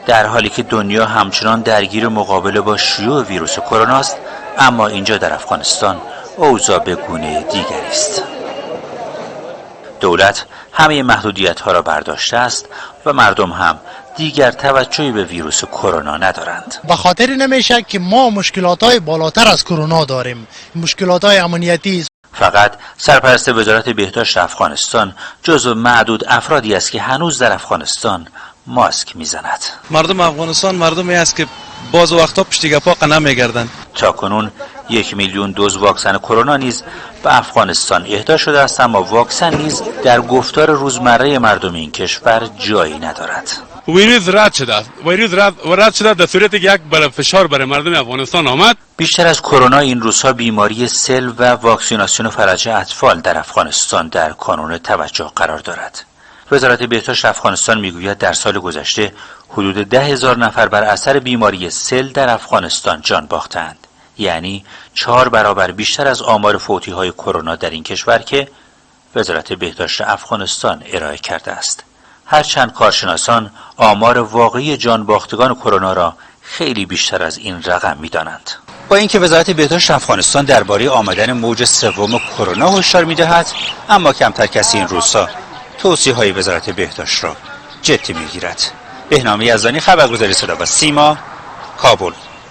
در حالی که دنیا همچنان درگیر مقابله با شیوع ویروس کرونا است، اما اینجا در افغانستان اوضاع به گونه دیگری است. دولت همه محدودیت‌ها را برداشته است و مردم هم دیگر توجهی به ویروس کرونا ندارند. به خاطر نمیشه که ما مشکلات‌های بالاتر از کرونا داریم، مشکلات‌های امنیتی. فقط سرپرست وزارت بهداشت افغانستان جزو معدود افرادی است که هنوز در افغانستان ماسک میزند. مردم افغانستان مردمی است که باز وقتا پشت گپا قنا میگردند. تا کنون 1 میلیون دوز واکسن کرونا نیز به افغانستان اهدا شده است، اما واکسن نیز در گفتار روزمره مردم این کشور جایی ندارد. ویروس رد شده در صورتی که یک بلا فشار بر مردم افغانستان آمد. بیشتر از کرونا این روزها بیماری سل و واکسیناسیون فلج اطفال در افغانستان در کانون توجه قرار دارد. وزارت بهداشت افغانستان میگوید در سال گذشته حدود 10,000 نفر بر اثر بیماری سل در افغانستان جان باختند، یعنی 4 برابر بیشتر از آمار فوتی‌های کرونا در این کشور که وزارت بهداشت افغانستان ارائه کرده است. هرچند کارشناسان آمار واقعی جان باختگان کرونا را خیلی بیشتر از این رقم می‌دانند. با اینکه وزارت بهداشت افغانستان درباره آمدن موج سوم کرونا هشدار می‌دهد، اما کمتر کسی این روزها توصیه‌های وزارت بهداشت را جدی می‌گیرد. بهنام یزدانی، خبرگزاری صدا و سیما، کابل.